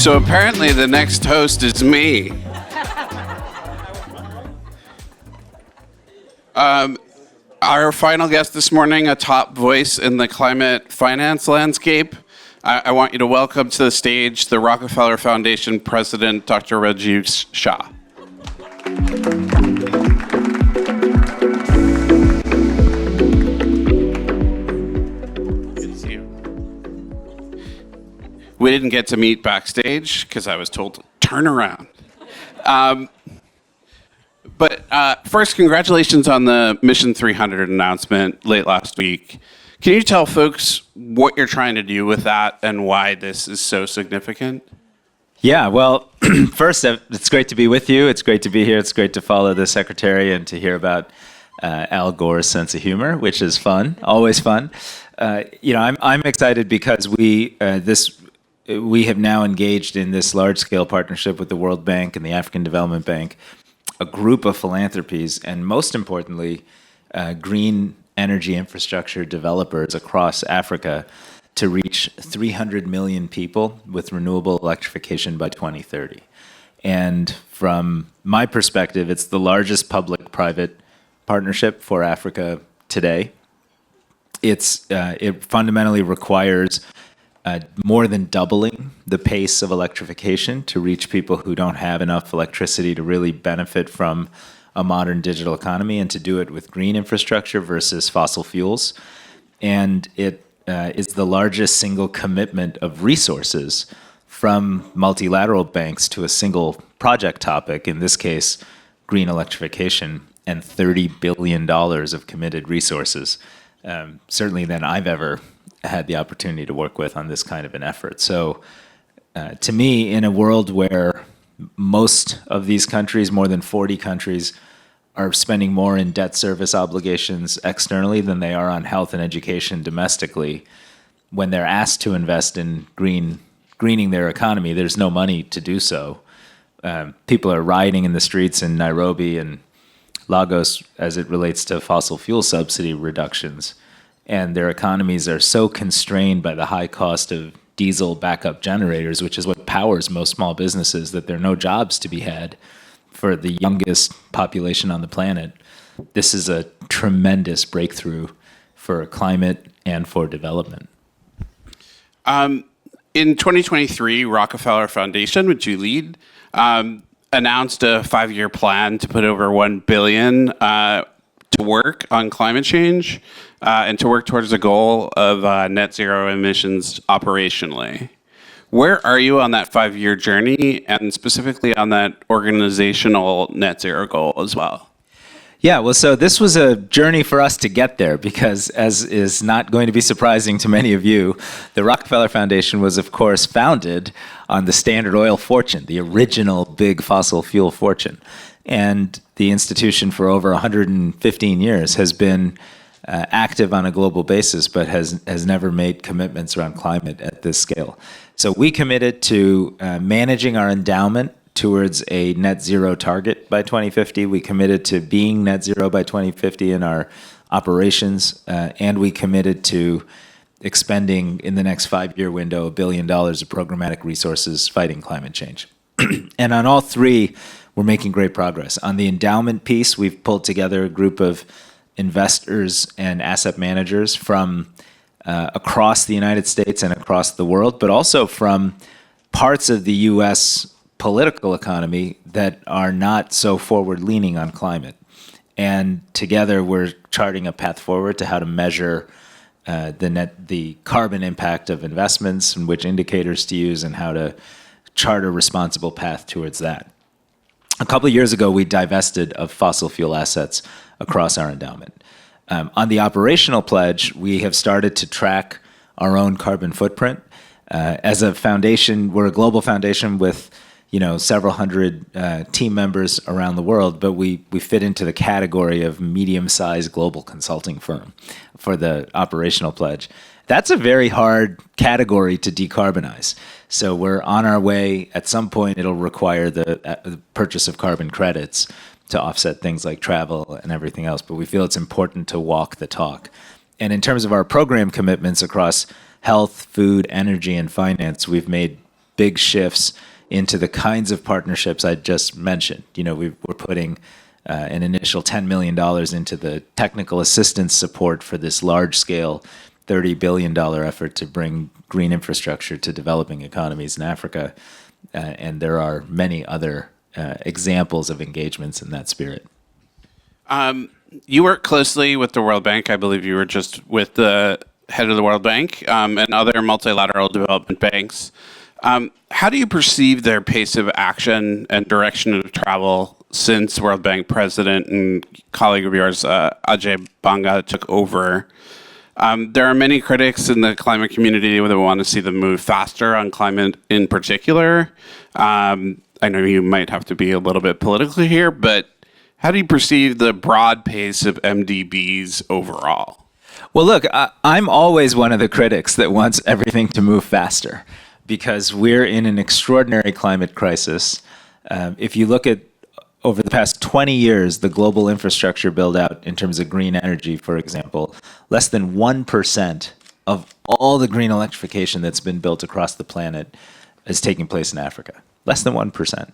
So apparently the next host is me. Our final guest this morning, a top voice in the climate finance landscape. I want you to welcome to the stage the Rockefeller Foundation President, Dr. Rajiv Shah. Good to see you. We didn't get to meet backstage because I was told to turn around. But first, congratulations on the Mission 300 announcement late last week. Can you tell folks what you're trying to do with that and why this is so significant? Yeah, well, first, it's great to be with you. It's great to be here. It's great to follow the secretary and to hear about Al Gore's sense of humor, which is fun, always fun. I'm excited because we have now engaged in this large-scale partnership with the World Bank and the African Development Bank, a group of philanthropies, and most importantly, green energy infrastructure developers across Africa to reach 300 million people with renewable electrification by 2030. And from my perspective, it's the largest public-private partnership for Africa today. It fundamentally requires more than doubling the pace of electrification to reach people who don't have enough electricity to really benefit from a modern digital economy, and to do it with green infrastructure versus fossil fuels. And it is the largest single commitment of resources from multilateral banks to a single project topic, in this case, green electrification, and $30 billion of committed resources, certainly than I've ever had the opportunity to work with on this kind of an effort. So to me, in a world where most of these countries, more than 40 countries, are spending more in debt service obligations externally than they are on health and education domestically, when they're asked to invest in greening their economy, there's no money to do so. People are rioting in the streets in Nairobi and Lagos as it relates to fossil fuel subsidy reductions. And their economies are so constrained by the high cost of diesel backup generators, which is what powers most small businesses, that there are no jobs to be had for the youngest population on the planet. This is a tremendous breakthrough for climate and for development. In 2023, Rockefeller Foundation, which you lead, announced a 5-year plan to put over $1 billion to work on climate change and to work towards the goal of net zero emissions operationally. Where are you on that 5-year journey, and specifically on that organizational net zero goal as well? Yeah, well, so this was a journey for us to get there because, as is not going to be surprising to many of you, the Rockefeller Foundation was, of course, founded on the Standard Oil fortune, the original big fossil fuel fortune. And the institution for over 115 years has been active on a global basis, but has never made commitments around climate at this scale. So we committed to managing our endowment towards a net zero target by 2050. We committed to being net zero by 2050 in our operations, and we committed to expending in the next 5-year window $1 billion of programmatic resources fighting climate change. And on all three, we're making great progress. On the endowment piece, we've pulled together a group of investors and asset managers from across the United States and across the world, but also from parts of the U.S. political economy that are not so forward-leaning on climate. And together, we're charting a path forward to how to measure the carbon impact of investments and which indicators to use and how to chart a responsible path towards that. A couple of years ago, we divested of fossil fuel assets across our endowment. On the operational pledge, we have started to track our own carbon footprint. As a foundation, we're a global foundation with several hundred team members around the world, but we fit into the category of medium-sized global consulting firm for the operational pledge. That's a very hard category to decarbonize. So we're on our way. At some point, it'll require the purchase of carbon credits to offset things like travel and everything else, but we feel it's important to walk the talk. And in terms of our program commitments across health, food, energy, and finance, we've made big shifts into the kinds of partnerships I just mentioned. We're putting an initial $10 million into the technical assistance support for this large-scale $30 billion effort to bring green infrastructure to developing economies in Africa. And there are many other examples of engagements in that spirit. You work closely with the World Bank. I believe you were just with the head of the World Bank and other multilateral development banks. How do you perceive their pace of action and direction of travel since World Bank president and colleague of yours, Ajay Banga, took over? There are many critics in the climate community that want to see them move faster on climate in particular. I know you might have to be a little bit political here, but how do you perceive the broad pace of MDBs overall? Well, look, I'm always one of the critics that wants everything to move faster because we're in an extraordinary climate crisis. If you look at over the past 20 years, the global infrastructure build out in terms of green energy, for example, less than 1% of all the green electrification that's been built across the planet is taking place in Africa. Less than 1%.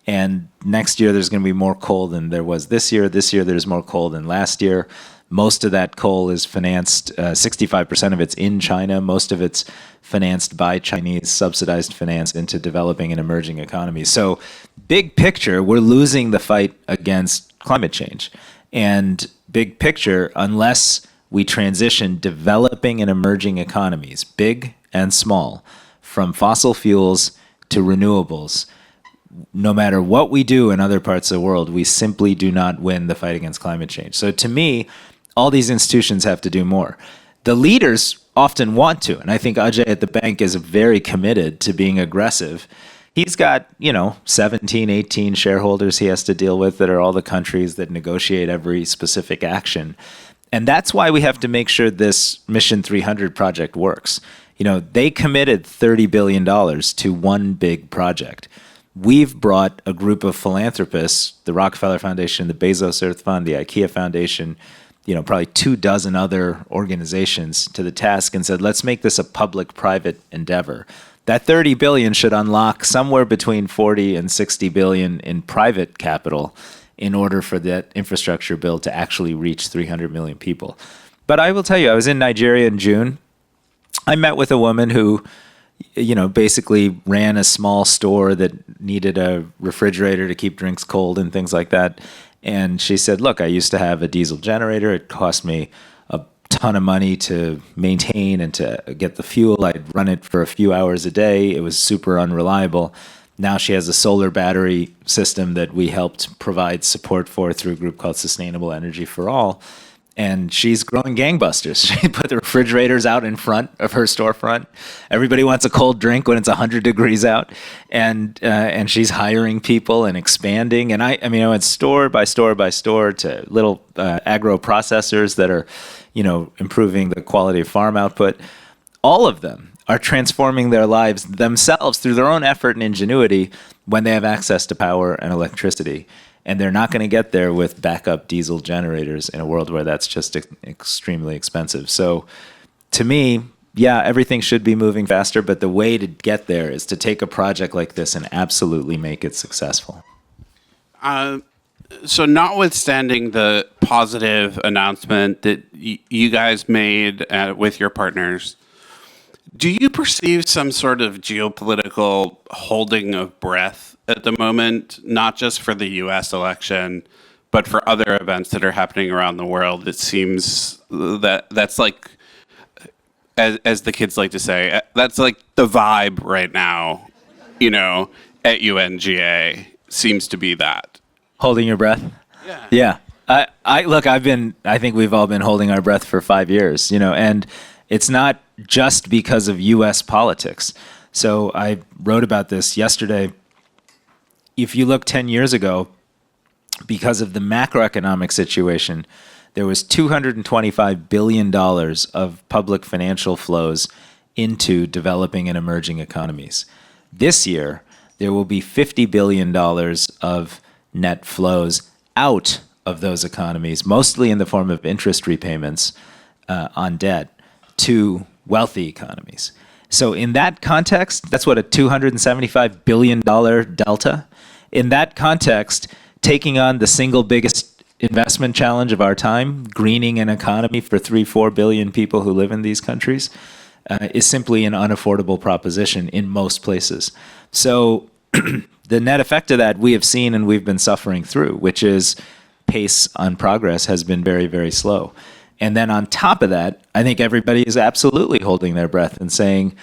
And next year, there's going to be more coal than there was this year. This year, there's more coal than last year. Most of that coal is financed, 65% of it's in China. Most of it's financed by Chinese subsidized finance into developing and emerging economies. So big picture, we're losing the fight against climate change. And big picture, unless we transition developing and emerging economies, big and small, from fossil fuels to renewables, no matter what we do in other parts of the world, we simply do not win the fight against climate change. So to me, all these institutions have to do more. The leaders often want to, and I think Ajay at the bank is very committed to being aggressive. He's got, 17, 18 shareholders he has to deal with that are all the countries that negotiate every specific action. And that's why we have to make sure this Mission 300 project works. They committed $30 billion to one big project. We've brought a group of philanthropists, the Rockefeller Foundation, the Bezos Earth Fund, the IKEA Foundation, probably 24 other organizations to the task and said, let's make this a public-private endeavor. That 30 billion should unlock somewhere between 40 and 60 billion in private capital in order for that infrastructure bill to actually reach 300 million people. But I will tell you, I was in Nigeria in June. I met with a woman who basically ran a small store that needed a refrigerator to keep drinks cold and things like that. And she said, look, I used to have a diesel generator. It cost me a ton of money to maintain and to get the fuel. I'd run it for a few hours a day. It was super unreliable. Now she has a solar battery system that we helped provide support for through a group called Sustainable Energy for All. And she's growing gangbusters. She put the refrigerators out in front of her storefront. Everybody wants a cold drink when it's 100 degrees out, and she's hiring people and expanding. And I went store by store by store to little agro processors that are, improving the quality of farm output. All of them are transforming their lives themselves through their own effort and ingenuity when they have access to power and electricity. And they're not going to get there with backup diesel generators in a world where that's just extremely expensive. So to me, yeah, everything should be moving faster, but the way to get there is to take a project like this and absolutely make it successful. So notwithstanding the positive announcement that you guys made with your partners, do you perceive some sort of geopolitical holding of breath at the moment, not just for the U.S. election, but for other events that are happening around the world? It seems that's like, as the kids like to say, that's like the vibe right now, at UNGA seems to be that. Holding your breath? Yeah. I think we've all been holding our breath for 5 years, and it's not just because of U.S. politics. So I wrote about this yesterday. If you look 10 years ago, because of the macroeconomic situation, there was $225 billion of public financial flows into developing and emerging economies. This year, there will be $50 billion of net flows out of those economies, mostly in the form of interest repayments on debt, to wealthy economies. So in that context, that's what, a $275 billion delta. In that context, taking on the single biggest investment challenge of our time, greening an economy for 3-4 billion people who live in these countries, is simply an unaffordable proposition in most places. So the net effect of that we have seen and we've been suffering through, which is pace on progress has been very, very slow. And then on top of that, I think everybody is absolutely holding their breath and saying,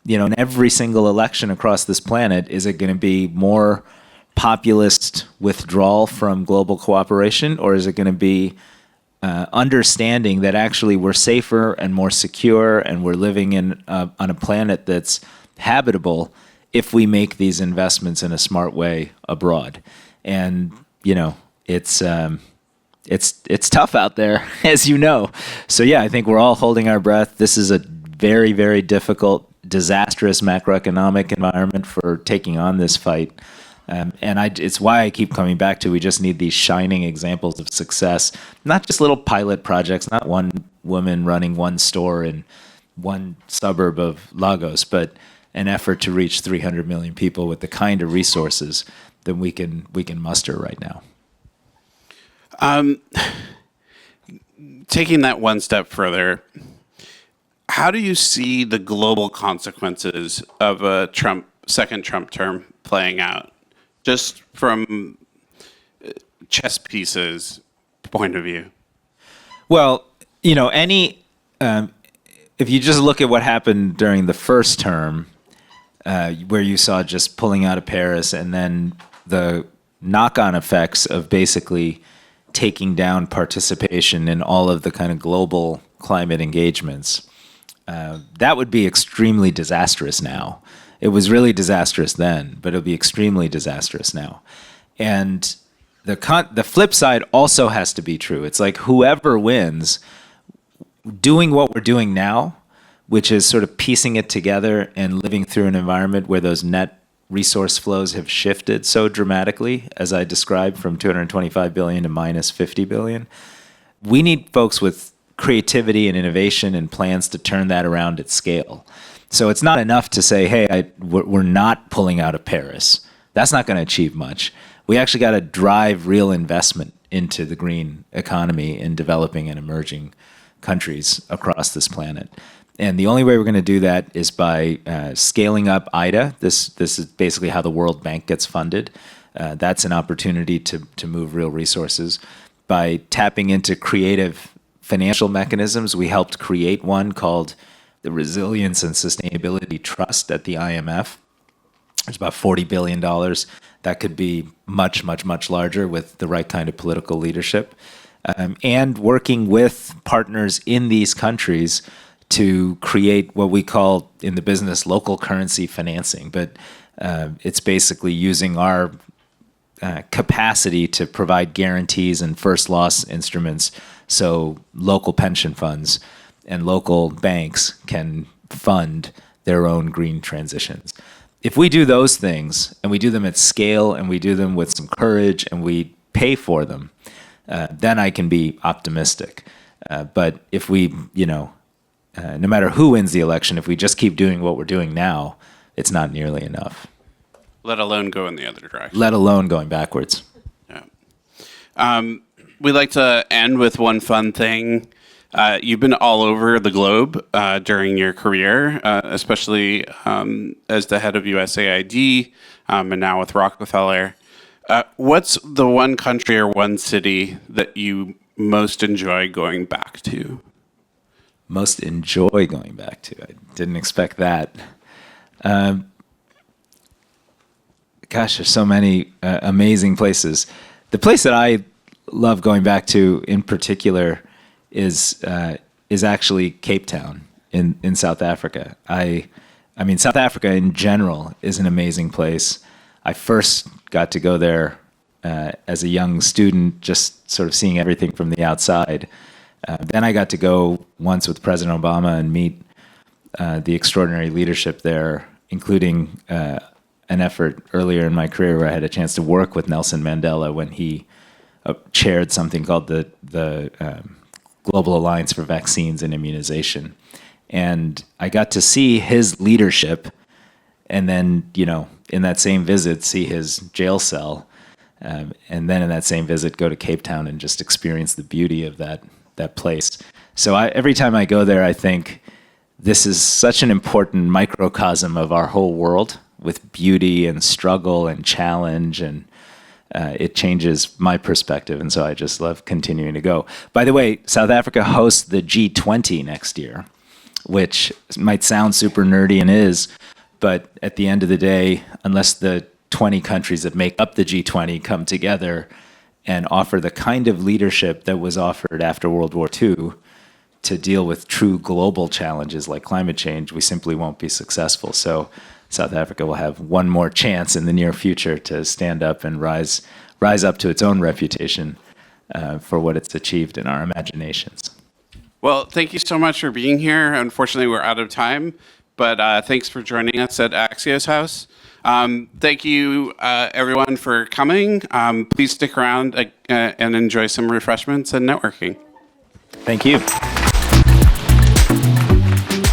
in every single election across this planet, is it going to be more populist withdrawal from global cooperation, or is it going to be understanding that actually we're safer and more secure and we're living on a planet that's habitable if we make these investments in a smart way abroad? And it's tough out there, as you know. So yeah, I think we're all holding our breath. This is a very, very difficult, disastrous macroeconomic environment for taking on this fight. It's why I keep coming back to, we just need these shining examples of success, not just little pilot projects, not one woman running one store in one suburb of Lagos, but an effort to reach 300 million people with the kind of resources that we can muster right now. Taking that one step further, how do you see the global consequences of a second Trump term playing out? Just from chess pieces point of view. Well, if you just look at what happened during the first term, where you saw just pulling out of Paris and then the knock-on effects of basically taking down participation in all of the kind of global climate engagements, that would be extremely disastrous now. It was really disastrous then, but it'll be extremely disastrous now. And the flip side also has to be true. It's like whoever wins, doing what we're doing now, which is sort of piecing it together and living through an environment where those net resource flows have shifted so dramatically, as I described, from 225 billion to minus 50 billion. We need folks with creativity and innovation and plans to turn that around at scale. So it's not enough to say, hey, we're not pulling out of Paris. That's not going to achieve much. We actually got to drive real investment into the green economy in developing and emerging countries across this planet. And the only way we're going to do that is by scaling up IDA. This is basically how the World Bank gets funded. That's an opportunity to move real resources. By tapping into creative financial mechanisms, we helped create one called the Resilience and Sustainability Trust at the IMF. It's about $40 billion. That could be much, much, much larger with the right kind of political leadership. And working with partners in these countries to create what we call in the business local currency financing. But it's basically using our capacity to provide guarantees and first loss instruments so local pension funds and local banks can fund their own green transitions. If we do those things, and we do them at scale, and we do them with some courage, and we pay for them, then I can be optimistic. But if we, no matter who wins the election, if we just keep doing what we're doing now, it's not nearly enough. Let alone go in the other direction. Let alone going backwards. Yeah. We like to end with one fun thing. You've been all over the globe during your career, especially as the head of USAID and now with Rockefeller. What's the one country or one city that you most enjoy going back to? Most enjoy going back to? I didn't expect that. Gosh, there's so many amazing places. The place that I love going back to in particular is actually Cape Town in South Africa. I mean, South Africa in general is an amazing place. I first got to go there as a young student, just sort of seeing everything from the outside. Then I got to go once with President Obama and meet the extraordinary leadership there, including an effort earlier in my career where I had a chance to work with Nelson Mandela when he chaired something called the Global Alliance for Vaccines and Immunization. And I got to see his leadership, and then, in that same visit, see his jail cell. And then in that same visit, go to Cape Town and just experience the beauty of that place. So every time I go there, I think this is such an important microcosm of our whole world, with beauty and struggle and challenge, and it changes my perspective. And so I just love continuing to go. By the way, South Africa hosts the G20 next year, which might sound super nerdy and is, but at the end of the day, unless the 20 countries that make up the G20 come together and offer the kind of leadership that was offered after World War II to deal with true global challenges like climate change, we simply won't be successful. So South Africa will have one more chance in the near future to stand up and rise up to its own reputation for what it's achieved in our imaginations. Well, thank you so much for being here. Unfortunately, we're out of time, but thanks for joining us at Axios House. Thank you, everyone, for coming. Please stick around and enjoy some refreshments and networking. Thank you.